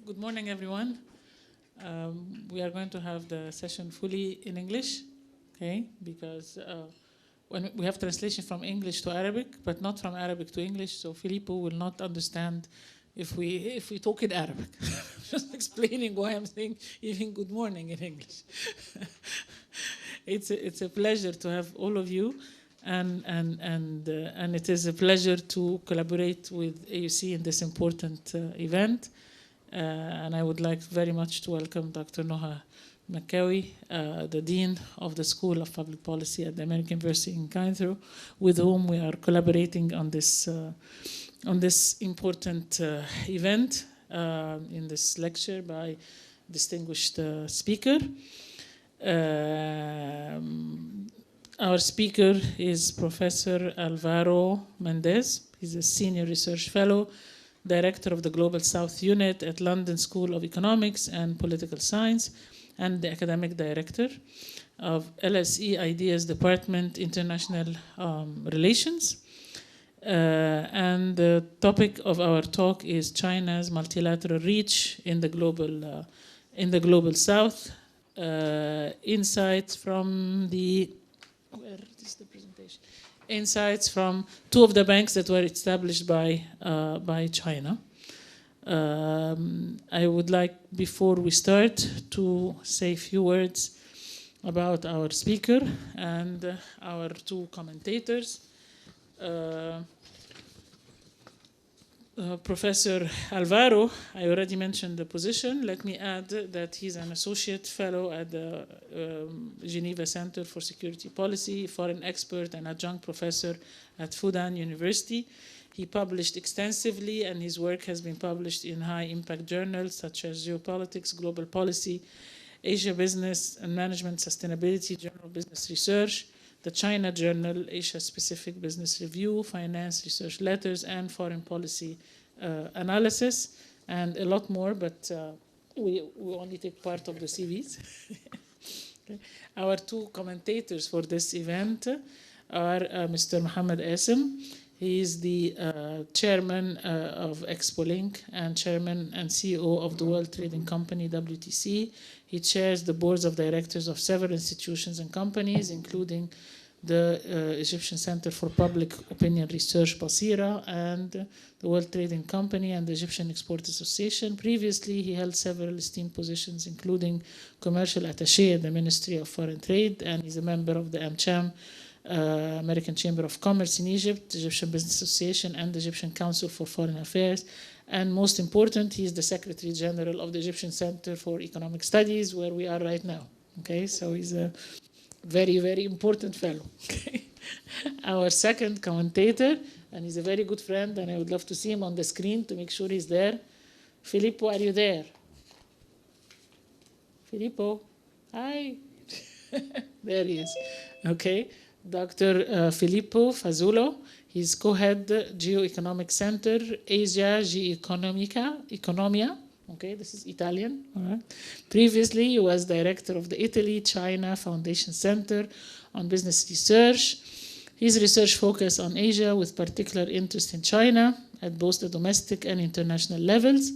Good morning, everyone. We are going to have the session fully in English, okay? Because when we have translation from English to Arabic, but not from Arabic to English, so Filippo will not understand if we talk in Arabic. Just explaining why I'm saying even good morning in English. It's a pleasure to have all of you, and it is a pleasure to collaborate with AUC in this important event. And I would like very much to welcome Dr. Noha McCawy, the Dean of the School of Public Policy at the American University in Cairo, with whom we are collaborating on this important event in this lecture by distinguished speaker. Our speaker is Professor Alvaro Mendez. He's a senior research fellow, Director of the Global South Unit at London School of Economics and Political Science, and the Academic Director of LSE Ideas Department, International Relations. And the topic of our talk is China's multilateral reach in the global South. Insights from the where is the presentation? Insights from two of the banks that were established by China. I would like, before we start, to say a few words about our speaker and our two commentators. Professor Alvaro, I already mentioned the position. Let me add that he's an associate fellow at the Geneva Center for Security Policy, foreign expert and adjunct professor at Fudan University. He published extensively, and his work has been published in high-impact journals such as Geopolitics, Global Policy, Asia Business and Management Sustainability, Journal of Business Research, the China Journal, Asia-Specific Business Review, Finance Research Letters, and Foreign Policy Analysis, and a lot more, but we only take part of the CVs. Okay. Our two commentators for this event are Mr. Mohammed Asim. He is the chairman of ExpoLink and chairman and CEO of the World Trading Company, WTC. He chairs the boards of directors of several institutions and companies, including the Egyptian Center for Public Opinion Research, Basira, and the World Trading Company and the Egyptian Export Association. Previously, he held several esteemed positions, including commercial attaché at the Ministry of Foreign Trade, and he's a member of the AmCham, American Chamber of Commerce in Egypt, the Egyptian Business Association, and the Egyptian Council for Foreign Affairs. And most important, he is the Secretary General of the Egyptian Center for Economic Studies, where we are right now. Okay, so he's a very, very important fellow. Okay. Our second commentator, and he's a very good friend, and I would love to see him on the screen to make sure he's there. Filippo, are you there? Filippo, hi. There he is. Okay. Dr. Filippo Fazzulo. He's co-head Geo-Economic Center, Asia Economia. Okay, this is Italian. All right. Previously, he was director of the Italy-China Foundation Center on Business Research. His research focused on Asia with particular interest in China at both the domestic and international levels.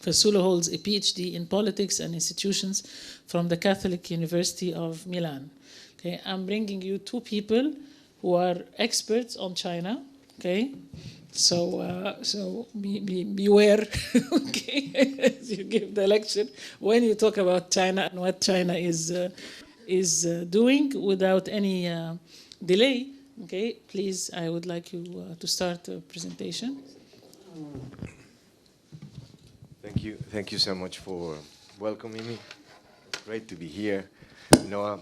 Fazzulo holds a PhD in politics and institutions from the Catholic University of Milan. Okay, I'm bringing you two people who are experts on China. Okay, so beware. Okay, as you give the lecture when you talk about China and what China is doing. Without any delay, okay, please, I would like you to start the presentation. Thank you so much for welcoming me. It's great to be here. Noah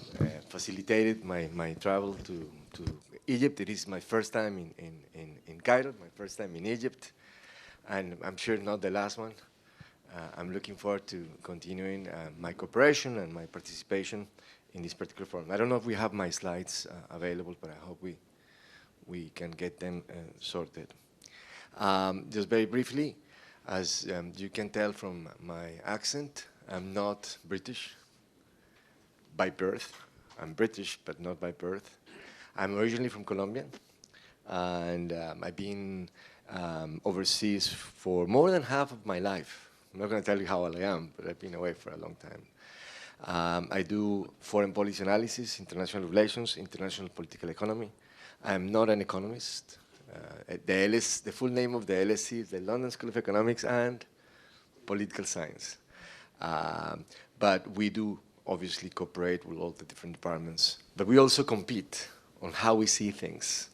facilitated my travel to Egypt. It is my first time in Cairo, my first time in Egypt, and I'm sure not the last one. I'm looking forward to continuing my cooperation and my participation in this particular forum. I don't know if we have my slides available, but I hope we can get them sorted. Just very briefly, as you can tell from my accent, I'm not British by birth. I'm British, but not by birth. I'm originally from Colombia, and I've been overseas for more than half of my life. I'm not going to tell you how old I am, but I've been away for a long time. I do foreign policy analysis, international relations, international political economy. I'm not an economist. The full name of the LSE is the London School of Economics and Political Science. But we do obviously cooperate with all the different departments. But we also compete on how we see things.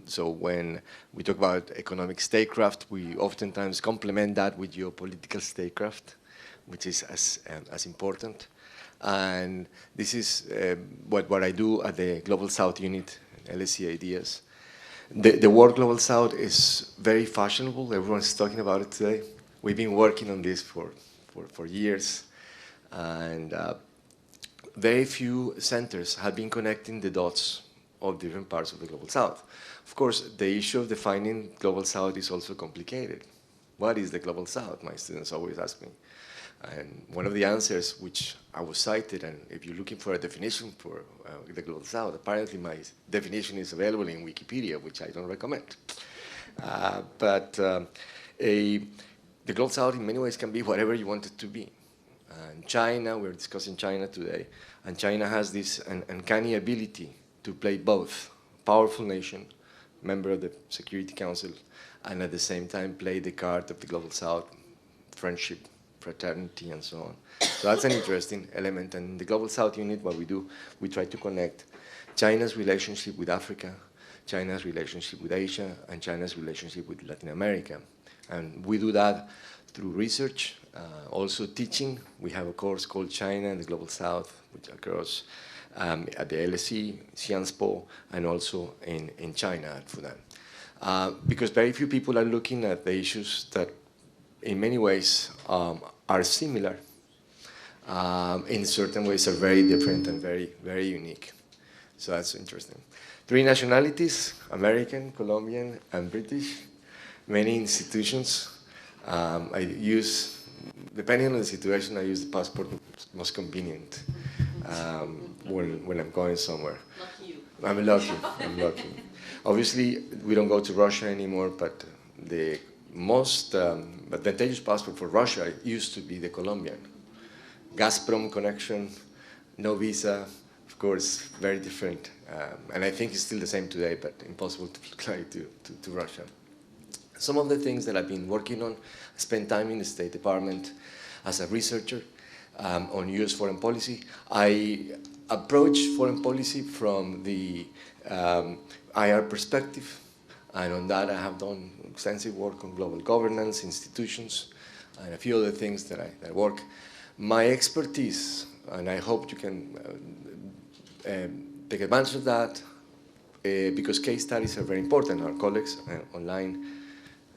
So when we talk about economic statecraft, we oftentimes complement that with geopolitical statecraft, which is as important. And this is what I do at the Global South unit, LSE Ideas. The word Global South is very fashionable. Everyone's talking about it today. We've been working on this for years. And very few centers have been connecting the dots of different parts of the Global South. Of course, the issue of defining Global South is also complicated. What is the Global South? My students always ask me. And one of the answers, which I was cited, and if you're looking for a definition for the Global South, apparently my definition is available in Wikipedia, which I don't recommend. The Global South in many ways can be whatever you want it to be. And China, we're discussing China today, and China has this uncanny ability to play both powerful nation, member of the Security Council, and at the same time play the card of the Global South, friendship, fraternity, and so on. So that's an interesting element. And in the Global South unit, what we do, we try to connect China's relationship with Africa, China's relationship with Asia, and China's relationship with Latin America. And we do that through research, also teaching. We have a course called China and the Global South, which occurs at the LSE, Xianspo, and also in China at Fudan. Because very few people are looking at the issues that in many ways are similar, in certain ways are very different and very, very unique. So that's interesting. 3 nationalities, American, Colombian, and British. Many institutions. I use, depending on the situation, I use the passport most convenient when I'm going somewhere. Lucky you. I'm lucky. I'm lucky. Obviously, we don't go to Russia anymore, but the most advantageous passport for Russia used to be the Colombian. Gazprom connection, no visa, of course, very different. And I think it's still the same today, but impossible to fly to Russia. Some of the things that I've been working on, I spent time in the State Department as a researcher on US foreign policy. I approach foreign policy from the IR perspective, and on that I have done extensive work on global governance, institutions, and a few other things that I work. My expertise, and I hope you can take advantage of that, because case studies are very important. Our colleagues online,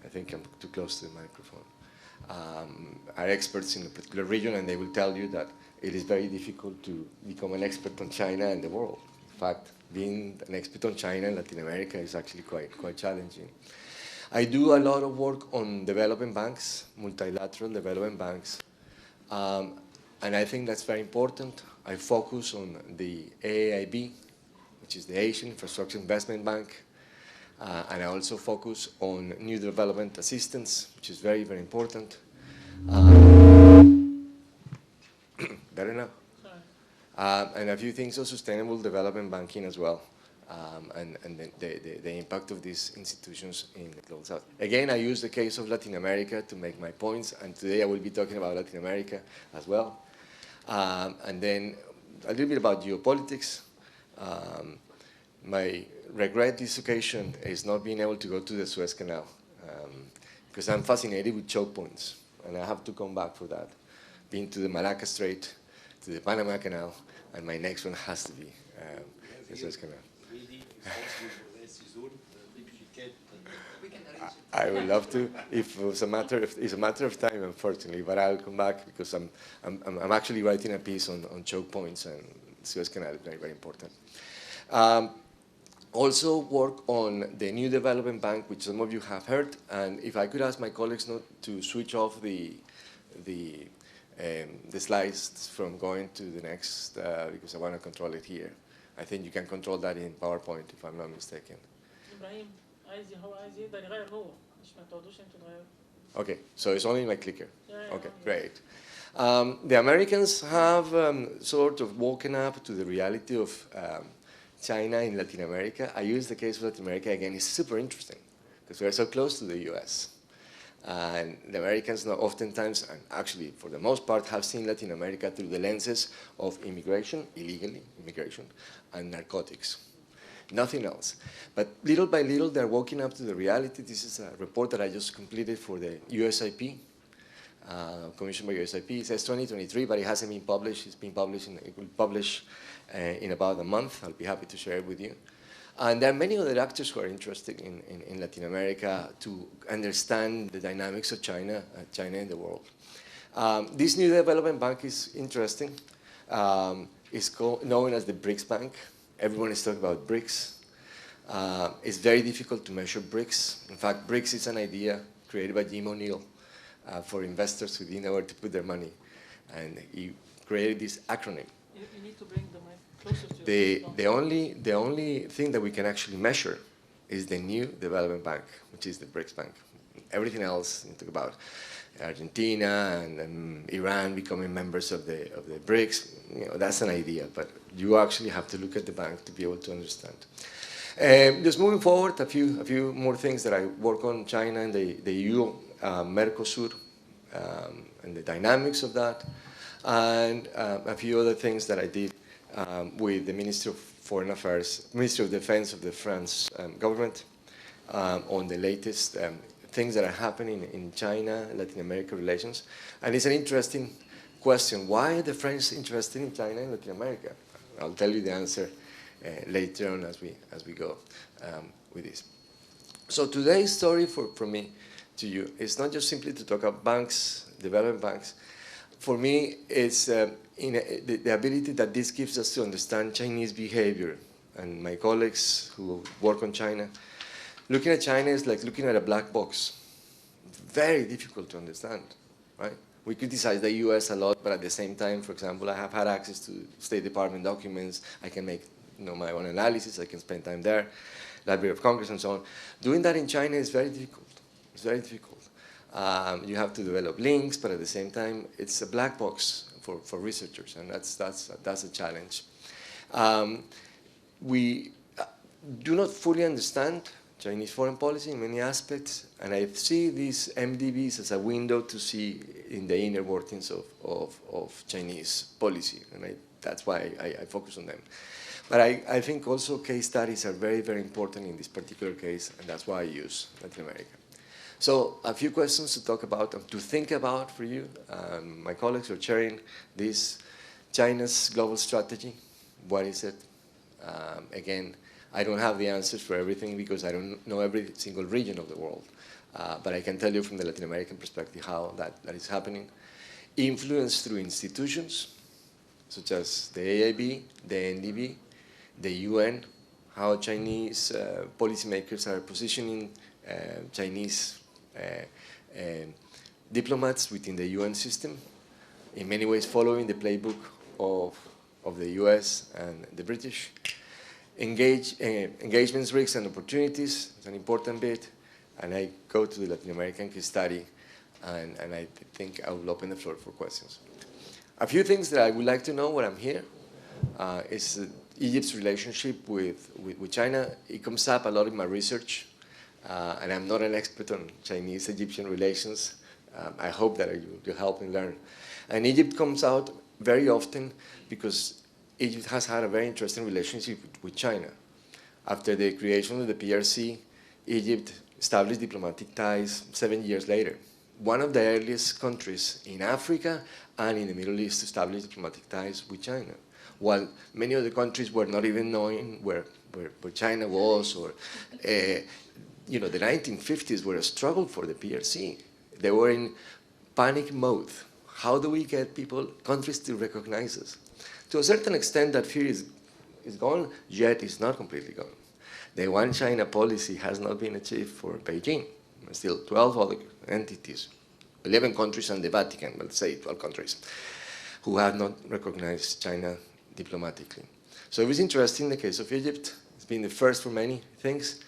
I think I'm too close to the microphone, are experts in a particular region, and they will tell you that it is very difficult to become an expert on China and the world. In fact, being an expert on China and Latin America is actually quite challenging. I do a lot of work on development banks, multilateral development banks, and I think that's very important. I focus on the AAIB, which is the Asian Infrastructure Investment Bank, and I also focus on new development assistance, which is very, very important. Better now? And a few things on sustainable development banking as well, and the impact of these institutions in the Global South. Again, I use the case of Latin America to make my points, and today I will be talking about Latin America as well. And then a little bit about geopolitics. My regret this occasion is not being able to go to the Suez Canal, because I'm fascinated with choke points, and I have to come back for that. Been to the Malacca Strait, to the Panama Canal, and my next one has to be the Suez Canal. I would love to, if it was a matter of time, unfortunately, but I'll come back because I'm actually writing a piece on choke points, and Suez Canal is very, very important. Also work on the new development bank, which some of you have heard, and if I could ask my colleagues not to switch off the slides from going to the next, because I want to control it here. I think you can control that in PowerPoint, if I'm not mistaken. إبراهيم عايز يقدر يغير هو مش ما تقعدوش انتوا تغيروا. Okay, so it's only my clicker. Okay, great. The Americans have sort of woken up to the reality of China in Latin America. I use the case of Latin America again. It's super interesting because we're so close to the US. And the Americans now oftentimes, and actually for the most part, have seen Latin America through the lenses of immigration, illegal immigration, and narcotics. Nothing else. But little by little, they're waking up to the reality. This is a report that I just completed for the USIP, commissioned by USIP. It says 2023, but it hasn't been published. It's been published, it will publish in about a month. I'll be happy to share it with you. And there are many other actors who are interested in Latin America to understand the dynamics of China in the world. This new development bank is interesting. It's known as the BRICS Bank. Everyone is talking about BRICS. It's very difficult to measure BRICS. In fact, BRICS is an idea created by Jim O'Neill for investors who didn't know where to put their money. And he created this acronym. You need to bring the mic closer to the only thing that we can actually measure is the new development bank, which is the BRICS Bank. Everything else, you talk about Argentina and Iran becoming members of the BRICS, you know, that's an idea, but you actually have to look at the bank to be able to understand. Just moving forward, a few more things that I work on: China and the EU, Mercosur, and the dynamics of that, and a few other things that I did with the Ministry of Foreign Affairs, Ministry of Defense of the France government on the latest things that are happening in China, Latin America relations. And it's an interesting question. Why are the French interested in China and Latin America? I'll tell you the answer later on as we go with this. So today's story from me to you is not just simply to talk about banks, development banks. For me, it's the ability that this gives us to understand Chinese behavior. And my colleagues who work on China, looking at China is like looking at a black box. Very difficult to understand, right? We criticize the US a lot, but at the same time, for example, I have had access to State Department documents. I can make my own analysis. I can spend time there, Library of Congress and so on. Doing that in China is very difficult. It's very difficult. You have to develop links, but at the same time, it's a black box for researchers, and that's a challenge. We do not fully understand Chinese foreign policy in many aspects, and I see these MDBs as a window to see in the inner workings of Chinese policy, and that's why I focus on them. But I think also case studies are very, very important in this particular case, and that's why I use Latin America. So a few questions to talk about, to think about for you. My colleagues are sharing this: China's global strategy. What is it? Again, I don't have the answers for everything because I don't know every single region of the world. But I can tell you from the Latin American perspective how that is happening. Influence through institutions, such as the AIB, the NDB, the UN, how Chinese policymakers are positioning Chinese diplomats within the UN system, in many ways following the playbook of the US and the British. Engagements, risks, and opportunities is an important bit. And I go to the Latin American case study, and I think I will open the floor for questions. A few things that I would like to know when I'm here is Egypt's relationship with China. It comes up a lot in my research, and I'm not an expert on Chinese-Egyptian relations. I hope that you'll help me learn. And Egypt comes out very often because Egypt has had a very interesting relationship with China. After the creation of the PRC, Egypt established diplomatic ties 7 years later. One of the earliest countries in Africa and in the Middle East to establish diplomatic ties with China, while many other countries were not even knowing where China was, or the 1950s were a struggle for the PRC. They were in panic mode. How do we get countries to recognize us? To a certain extent, that fear is gone, yet it's not completely gone. The one China policy has not been achieved for Beijing. There's still 12 other entities, 11 countries and the Vatican, let's say 12 countries, who have not recognized China diplomatically. So it was interesting in the case of Egypt. It's been the first for many things.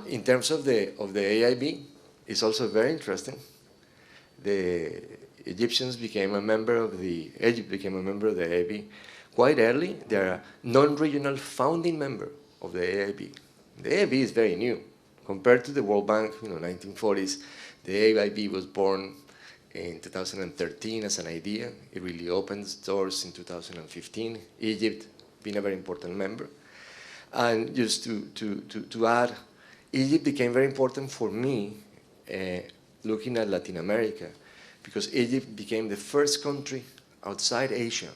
In terms of the AIB, it's also very interesting. the Egypt became a member of the AIB quite early. They are a non-regional founding member of the AIB. The AIB is very new. Compared to the World Bank, 1940s, the AIB was born in 2013 as an idea. It really opened doors in 2015. Egypt being a very important member. And just to add, Egypt became very important for me looking at Latin America, because Egypt became the first country outside Asia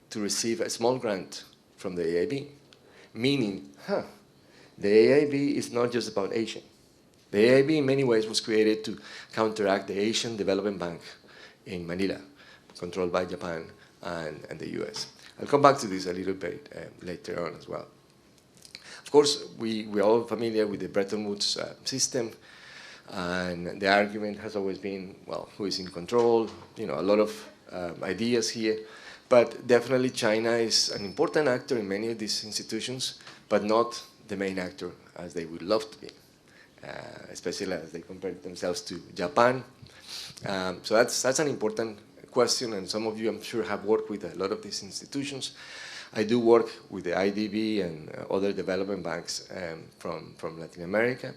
to receive a small grant from the AIB, meaning, the AIB is not just about Asia. The AIB in many ways was created to counteract the Asian Development Bank in Manila, controlled by Japan and the US. I'll come back to this a little bit later on as well. Of course, we're all familiar with the Bretton Woods system, and the argument has always been, well, who is in control? A lot of ideas here, but definitely China is an important actor in many of these institutions, but not the main actor as they would love to be, especially as they compare themselves to Japan. So that's an important question, and some of you, I'm sure, have worked with a lot of these institutions. I do work with the IDB and other development banks from Latin America,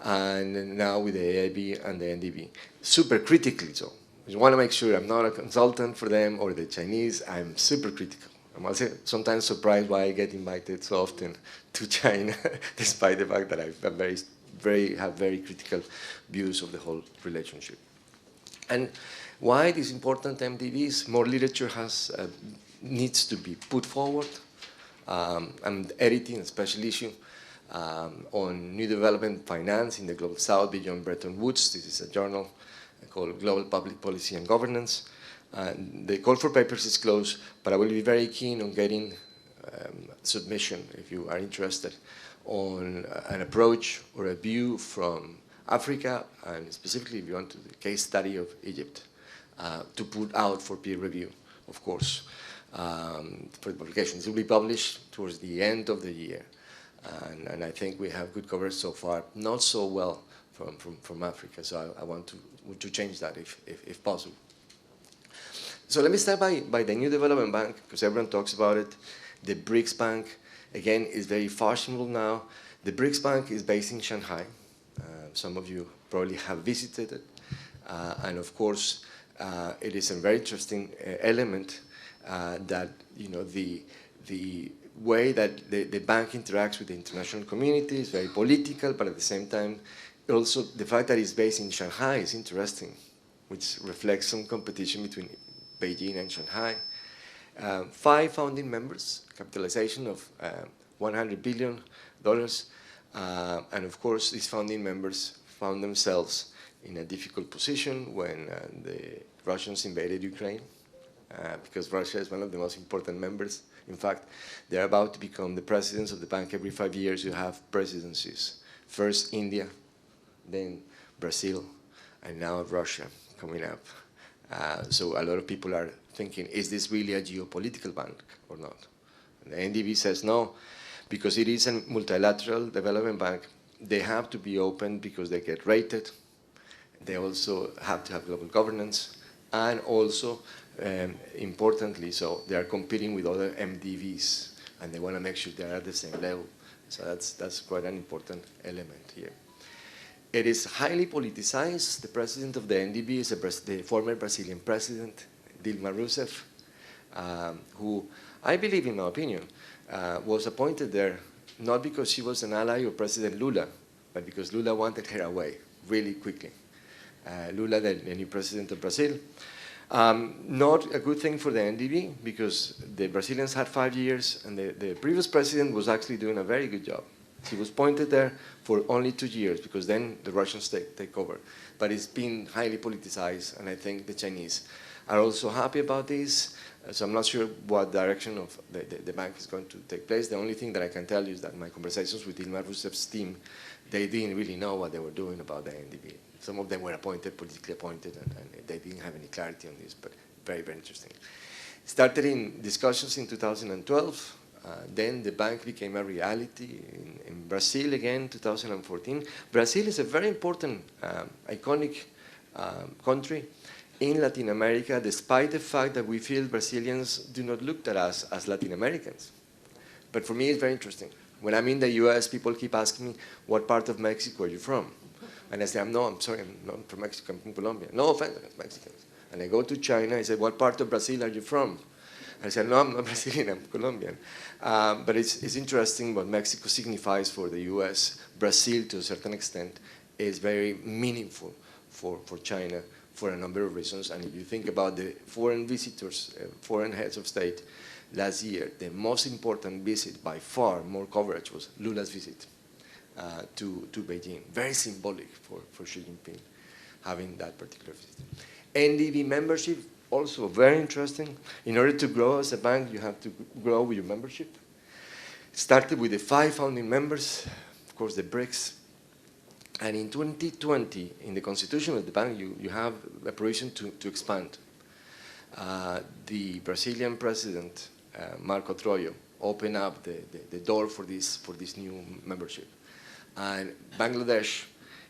and now with the AIB and the NDB, super critically so. I want to make sure I'm not a consultant for them or the Chinese. I'm super critical. I'm also sometimes surprised why I get invited so often to China, despite the fact that I have very critical views of the whole relationship. And why it is important, MDBs, more literature needs to be put forward. I'm editing a special issue on new development finance in the Global South beyond Bretton Woods. This is a journal called Global Public Policy and Governance. The call for papers is closed, but I will be very keen on getting submission, if you are interested, on an approach or a view from Africa, and specifically if you want to the case study of Egypt, to put out for peer review, of course, for the publications. It will be published towards the end of the year, and I think we have good coverage so far, not so well from Africa, so I want to change that if possible. So let me start by the new development bank, because everyone talks about it. The BRICS Bank, again, is very fashionable now. The BRICS Bank is based in Shanghai. Some of you probably have visited it. And of course, it is a very interesting element that, the way that the bank interacts with the international community is very political, but at the same time, also the fact that it's based in Shanghai is interesting, which reflects some competition between Beijing and Shanghai. 5 founding members, capitalization of $100 billion. And of course, these founding members found themselves in a difficult position when the Russians invaded Ukraine, because Russia is one of the most important members. In fact, they're about to become the presidents of the bank. Every 5 years, you have presidencies. First India, then Brazil, and now Russia coming up. So a lot of people are thinking, is this really a geopolitical bank or not? And the NDB says no, because it is a multilateral development bank. They have to be open because they get rated. They also have to have global governance, and also, importantly, so they are competing with other MDBs, and they want to make sure they are at the same level. So that's quite an important element here. It is highly politicized. The president of the NDB is the former Brazilian president, Dilma Rousseff, who I believe, in my opinion, was appointed there not because she was an ally of President Lula, but because Lula wanted her away really quickly. Lula, the new president of Brazil. Not a good thing for the NDB, because the Brazilians had 5 years, and the previous president was actually doing a very good job. He was appointed there for only 2 years, because then the Russians take over. But it's been highly politicized, and I think the Chinese are also happy about this. So I'm not sure what direction of the bank is going to take place. The only thing that I can tell you is that my conversations with Dilma Rousseff's team, they didn't really know what they were doing about the NDB. Some of them were politically appointed, and they didn't have any clarity on this, but very, very interesting. Started in discussions in 2012. Then the bank became a reality in Brazil again, 2014. Brazil is a very important, iconic country in Latin America, despite the fact that we feel Brazilians do not look at us as Latin Americans. But for me, it's very interesting. When I'm in the US, people keep asking me, what part of Mexico are you from? And I say, I'm sorry, I'm not from Mexico, I'm from Colombia. No offense against Mexicans. And I go to China, I say, what part of Brazil are you from? I said, no, I'm not Brazilian, I'm Colombian. But it's interesting what Mexico signifies for the US. Brazil, to a certain extent, is very meaningful for China for a number of reasons. And if you think about the foreign visitors, foreign heads of state, last year, the most important visit by far, more coverage, was Lula's visit to Beijing. Very symbolic for Xi Jinping having that particular visit. NDB membership, also very interesting. In order to grow as a bank, you have to grow with your membership. Started with the 5 founding members, of course the BRICS. And in 2020, in the constitution of the bank, you have a provision to expand. The Brazilian president, Marco Troio, opened up the door for this new membership. And Bangladesh,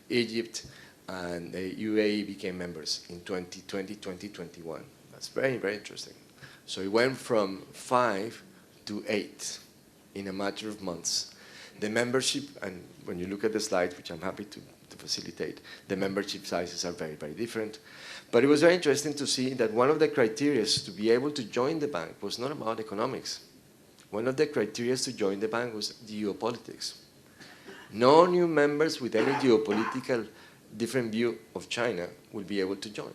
Egypt, and the UAE became members in 2020, 2021. That's very, very interesting. So it went from 5 to 8 in a matter of months. The membership, and when you look at the slides, which I'm happy to facilitate, the membership sizes are very, very different. But it was very interesting to see that one of the criteria to be able to join the bank was not about economics. One of the criteria to join the bank was geopolitics. No new members with any geopolitical different view of China will be able to join.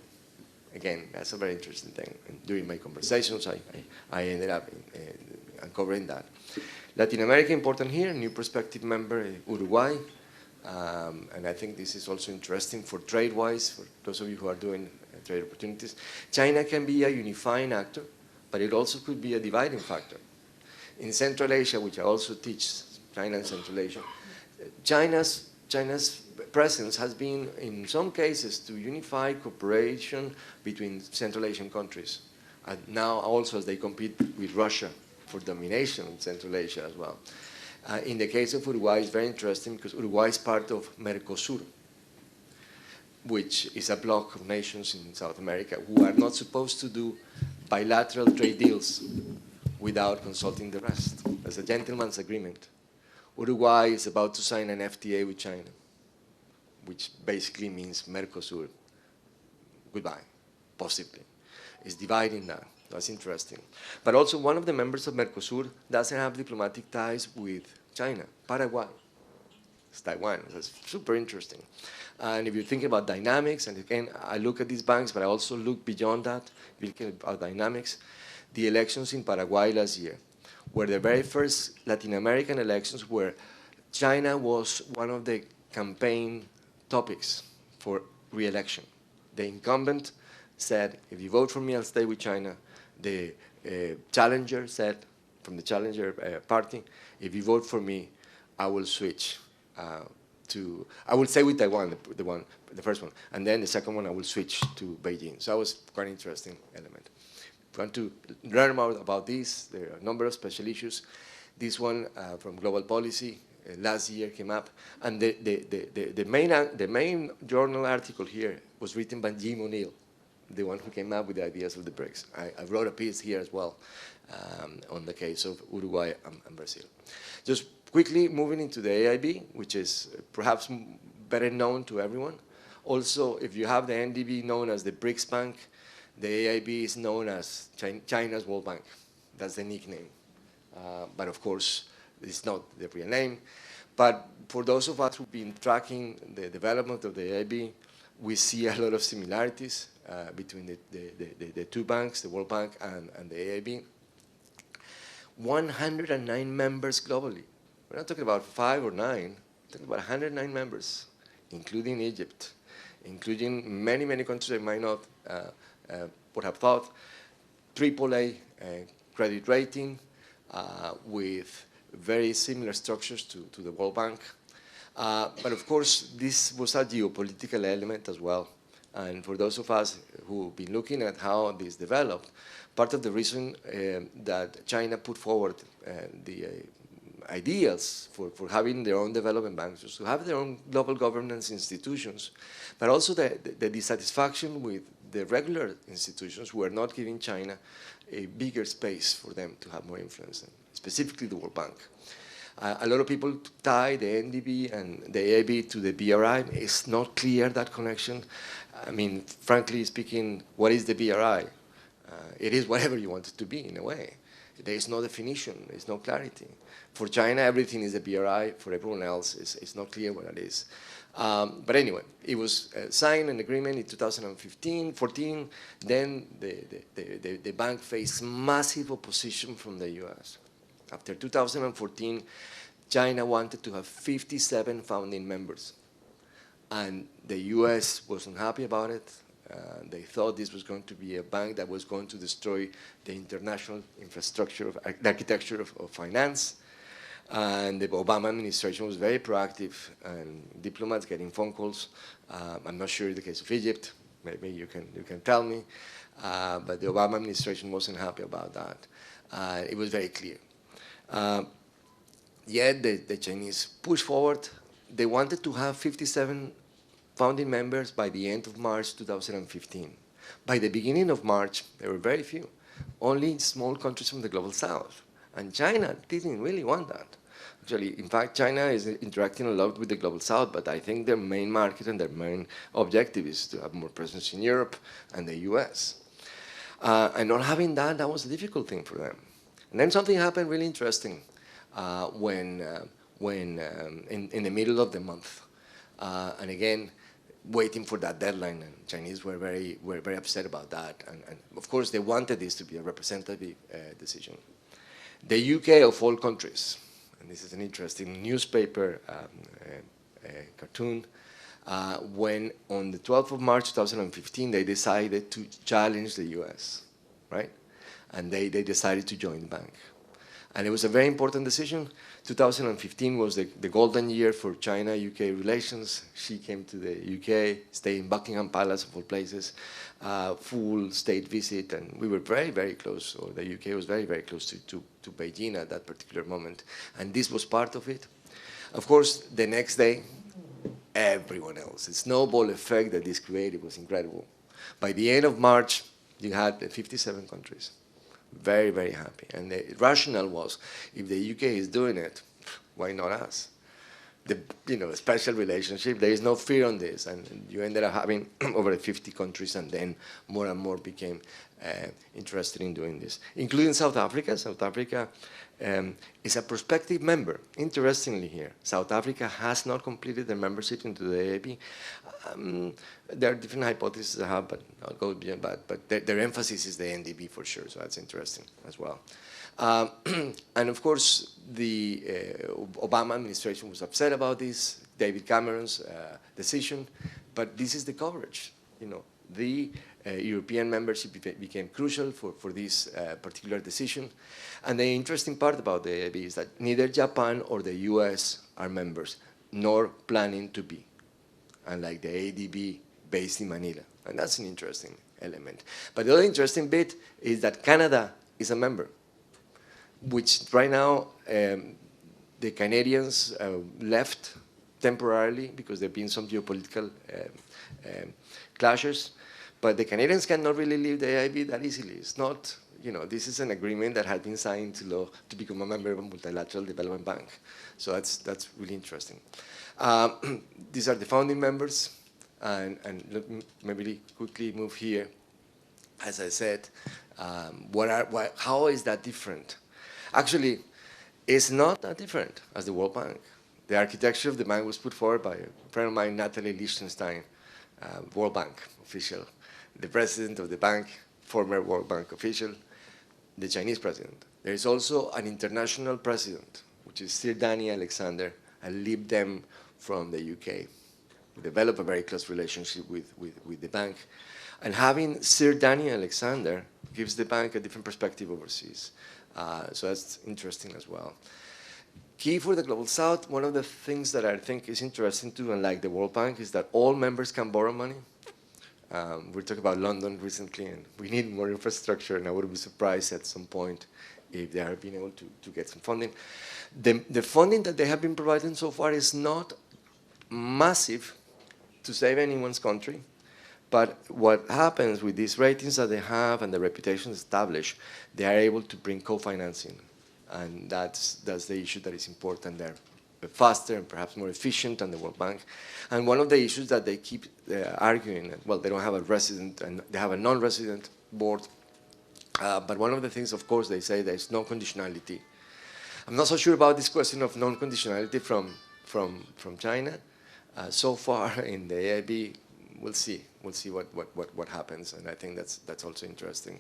Again, that's a very interesting thing. And during my conversations, I ended up uncovering that. Latin America, important here, new prospective member, Uruguay. And I think this is also interesting for trade-wise, for those of you who are doing trade opportunities. China can be a unifying actor, but it also could be a dividing factor. In Central Asia, which I also teach, China and Central Asia, China's presence has been, in some cases, to unify cooperation between Central Asian countries. And now also as they compete with Russia for domination in Central Asia as well. In the case of Uruguay, it's very interesting because Uruguay is part of Mercosur, which is a bloc of nations in South America who are not supposed to do bilateral trade deals without consulting the rest. There's a gentleman's agreement. Uruguay is about to sign an FTA with China, which basically means Mercosur, goodbye, possibly. It's dividing now. That's interesting. But also one of the members of Mercosur doesn't have diplomatic ties with China, Paraguay. It's Taiwan. That's super interesting. And if you think about dynamics, and again, I look at these banks, but I also look beyond that, looking at dynamics, the elections in Paraguay last year were the very first Latin American elections where China was one of the campaign topics for re-election. The incumbent said, if you vote for me, I'll stay with China. The challenger said, from the challenger party, if you vote for me, I will switch I will stay with Taiwan, the first one, and then the second one I will switch to Beijing. So that was quite an interesting element. If you want to learn more about this, there are a number of special issues. This one from Global Policy last year came up, and the main journal article here was written by Jim O'Neill, the one who came up with the ideas of the BRICS. I wrote a piece here as well on the case of Uruguay and Brazil. Just quickly moving into the AIB, which is perhaps better known to everyone. Also, if you have the NDB known as the BRICS Bank, the AIB is known as China's World Bank. That's the nickname. But of course, it's not the real name. But for those of us who've been tracking the development of the AIB, we see a lot of similarities between the two banks, the World Bank and the AIB. 109 members globally. We're not talking about 5 or 9, we're talking about 109 members, including Egypt, including many, many countries I might not would have thought. AAA credit rating with very similar structures to the World Bank. But of course, this was a geopolitical element as well. And for those of us who've been looking at how this developed, part of the reason that China put forward the ideals for having their own development banks, to have their own global governance institutions, but also the dissatisfaction with the regular institutions who are not giving China a bigger space for them to have more influence, and specifically the World Bank. A lot of people tie the NDB and the AIB to the BRI. It's not clear, that connection. I mean, frankly speaking, what is the BRI? It is whatever you want it to be, in a way. There is no definition, there is no clarity. For China, everything is a BRI. For everyone else, it's not clear what it is. But anyway, it was signed an agreement in 2015, 14. Then the bank faced massive opposition from the US. After 2014, China wanted to have 57 founding members. And the US wasn't happy about it. They thought this was going to be a bank that was going to destroy the international infrastructure, the architecture of finance. And the Obama administration was very proactive, and diplomats getting phone calls. I'm not sure in the case of Egypt. Maybe you can tell me. But the Obama administration wasn't happy about that. It was very clear. Yet the Chinese pushed forward. They wanted to have 57 founding members by the end of March 2015. By the beginning of March, there were very few, only small countries from the global south. And China didn't really want that. Actually, in fact, China is interacting a lot with the global south, but I think their main market and their main objective is to have more presence in Europe and the US. And not having that, that was a difficult thing for them. And then something happened really interesting when in the middle of the month. And again, waiting for that deadline, and Chinese were very upset about that. And of course, they wanted this to be a representative decision. The UK, of all countries, and this is an interesting newspaper cartoon, when on the 12th of March 2015, they decided to challenge the US, right? And they decided to join the bank. And it was a very important decision. 2015 was the golden year for China-UK relations. She came to the UK, stayed in Buckingham Palace, of all places, full state visit, and we were very close, or the UK was very close to Beijing at that particular moment. And this was part of it. Of course, the next day, everyone else. The snowball effect that this created was incredible. By the end of March, you had 57 countries. Very happy. And the rationale was, if the UK is doing it, why not us? A special relationship, there is no fear on this. And you ended up having over 50 countries, and then more and more became interested in doing this, including South Africa. South Africa is a prospective member. Interestingly here, South Africa has not completed their membership into the AIB. There are different hypotheses I have, but I'll go beyond that. But their emphasis is the NDB for sure, so that's interesting as well. And of course, the Obama administration was upset about this, David Cameron's decision, but this is the coverage. The European membership became crucial for this particular decision. And the interesting part about the AIB is that neither Japan or the US are members, nor planning to be, unlike the ADB based in Manila. And that's an interesting element. But the other interesting bit is that Canada is a member, which right now the Canadians left temporarily because there have been some geopolitical clashes. But the Canadians cannot really leave the AIB that easily. It's not, this is an agreement that had been signed to become a member of a multilateral development bank. So that's really interesting. These are the founding members. And let me maybe quickly move here. As I said, how is that different? Actually, it's not that different as the World Bank. The architecture of the bank was put forward by a friend of mine, Natalie Lichtenstein, World Bank official. The president of the bank, former World Bank official, the Chinese president. There is also an international president, which is Sir Danny Alexander, a Lib Dem from the UK. We developed a very close relationship with the bank. And having Sir Danny Alexander gives the bank a different perspective overseas. So that's interesting as well. Key for the Global South, one of the things that I think is interesting too, unlike the World Bank, is that all members can borrow money. We talked about London recently, and we need more infrastructure, and I would be surprised at some point if they are being able to get some funding. The funding that they have been providing so far is not massive to save anyone's country, but what happens with these ratings that they have and the reputation established, they are able to bring co-financing, and that's the issue that is important there. Faster and perhaps more efficient than the World Bank. And one of the issues that they keep arguing, well, they don't have a resident, and they have a non-resident board, but one of the things, of course, they say there's no conditionality. I'm not so sure about this question of non-conditionality from China. So far in the AIB, we'll see what happens, and I think that's also interesting.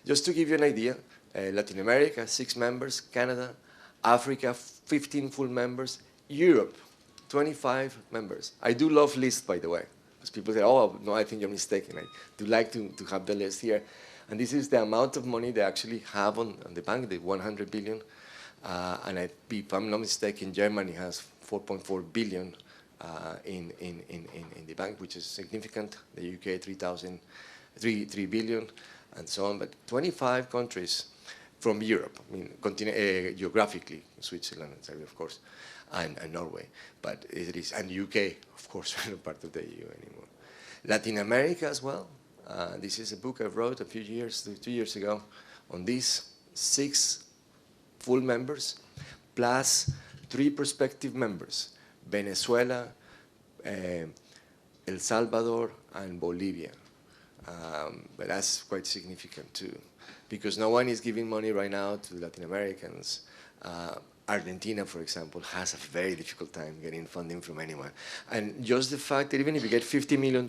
Just to give you an idea, Latin America, 6 members, Canada, Africa, 15 full members, Europe, 25 members. I do love lists, by the way, because people say, oh, no, I think you're mistaken. I do like to have the list here. And this is the amount of money they actually have on the bank, the 100 billion. And if I'm not mistaken, Germany has 4.4 billion in the bank, which is significant. The UK, 3 billion, and so on. But 25 countries from Europe, I mean, geographically, Switzerland, of course, and Norway, but it is, and UK, of course, we're not part of the EU anymore. Latin America as well. This is a book I wrote a few years, 2 years ago, on these 6 full members, plus 3 prospective members, Venezuela, El Salvador, and Bolivia. But that's quite significant too, because no one is giving money right now to Latin Americans. Argentina, for example, has a very difficult time getting funding from anyone. And just the fact that even if you get $50 million,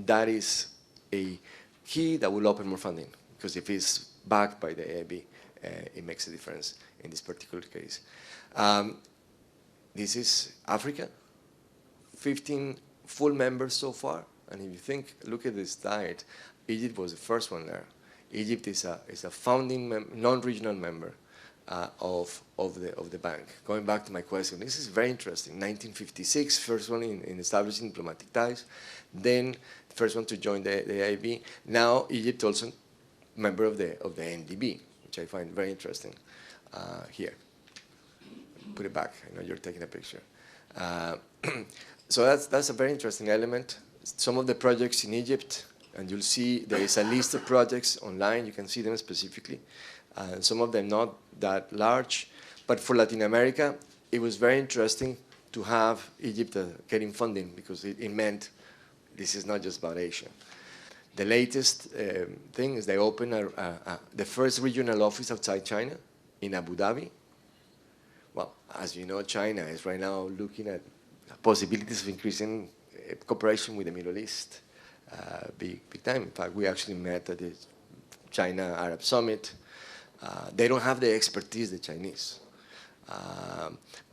that is a key that will open more funding, because if it's backed by the AIB, it makes a difference in this particular case. This is Africa, 15 full members so far. And if you think, look at this diet, Egypt was the first one there. Egypt is a founding non-regional member of the bank. Going back to my question, this is very interesting. 1956, first one in establishing diplomatic ties, then first one to join the AIB. Now Egypt also member of the NDB, which I find very interesting. Here, put it back. I know you're taking a picture. So that's a very interesting element. Some of the projects in Egypt, and you'll see there is a list of projects online. You can see them specifically. Some of them not that large. But for Latin America, it was very interesting to have Egypt getting funding, because it meant this is not just about Asia. The latest thing is they opened the first regional office outside China in Abu Dhabi. Well, as you know, China is right now looking at possibilities of increasing cooperation with the Middle East, big time. In fact, we actually met at the China-Arab Summit. They don't have the expertise, the Chinese,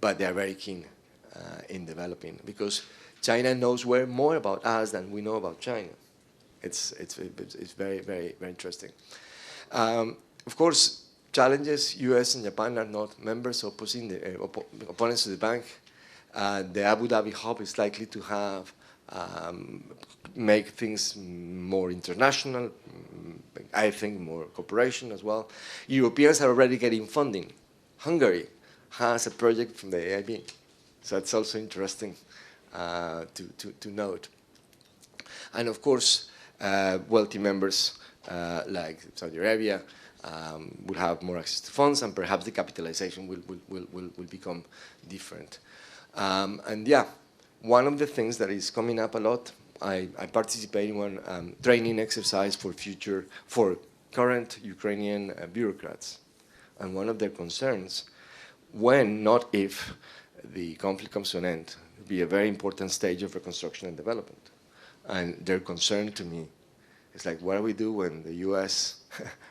but they are very keen in developing, because China knows more about us than we know about China. It's very, very, very interesting. Of course, challenges, US and Japan are not members opposing the opponents to the bank. The Abu Dhabi hub is likely to have make things more international, I think more cooperation as well. Europeans are already getting funding. Hungary has a project from the AIB, so that's also interesting to note. And of course, wealthy members like Saudi Arabia will have more access to funds, and perhaps the capitalization will become different. And yeah, one of the things that is coming up a lot, I participate in one training exercise for current Ukrainian bureaucrats. And one of their concerns, when, not if, the conflict comes to an end, will be a very important stage of reconstruction and development. And their concern to me is like, what do we do when the US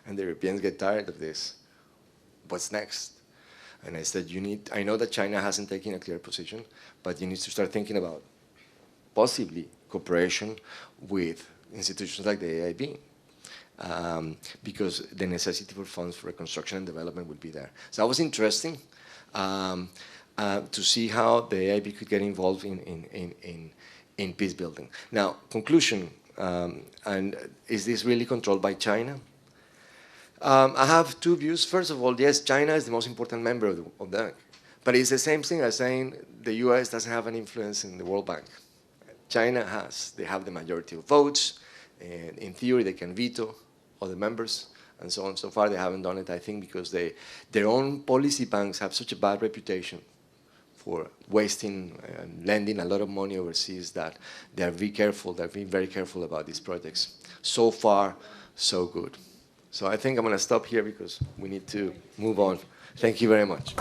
and the Europeans get tired of this? What's next? And I said, I know that China hasn't taken a clear position, but you need to start thinking about possibly cooperation with institutions like the AIB, because the necessity for funds for reconstruction and development would be there. So that was interesting to see how the AIB could get involved in peace building. Now, conclusion, and is this really controlled by China? I have two views. First of all, yes, China is the most important member of the bank. But it's the same thing as saying the US doesn't have an influence in the World Bank. China has. They have the majority of votes. And in theory, they can veto other members and so on. So far, they haven't done it, I think, because their own policy banks have such a bad reputation for wasting and lending a lot of money overseas that they're very careful. They're being very careful about these projects. So far, so good. So I think I'm going to stop here because we need to move on. Thank you very much.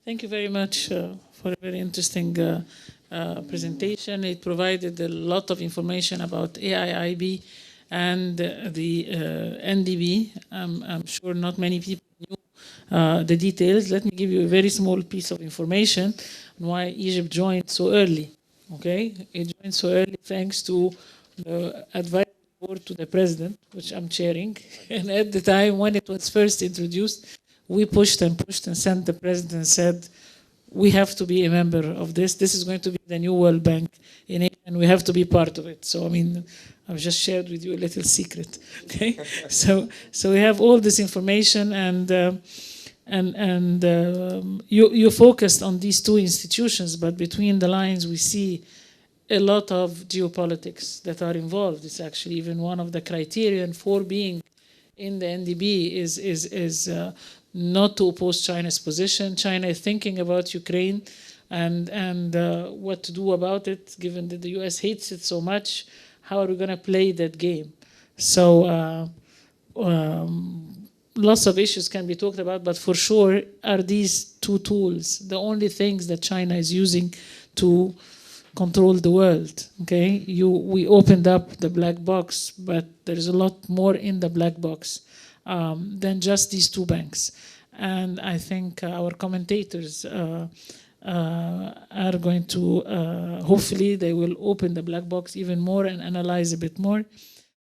Thank you very much for a very interesting presentation. It provided a lot of information about AIIB and the NDB. I'm sure not many people knew the details. Let me give you a very small piece of information on why Egypt joined so early. Okay, it joined so early thanks to the advisory board to the president, which I'm chairing. And at the time when it was first introduced, we pushed and pushed and sent the president and said, we have to be a member of this. This is going to be the new World Bank in Asia, and we have to be part of it. So, I mean, I've just shared with you a little secret. Okay, so we have all this information, and you focused on these two institutions, but between the lines, we see a lot of geopolitics that are involved. It's actually even one of the criterion for being in the NDB is not to oppose China's position. China is thinking about Ukraine and what to do about it, given that the US hates it so much. How are we going to play that game? So lots of issues can be talked about, but for sure are these two tools the only things that China is using to control the world. Okay, we opened up the black box, but there's a lot more in the black box than just these two banks. And I think our commentators are going to, hopefully they will open the black box even more and analyze a bit more.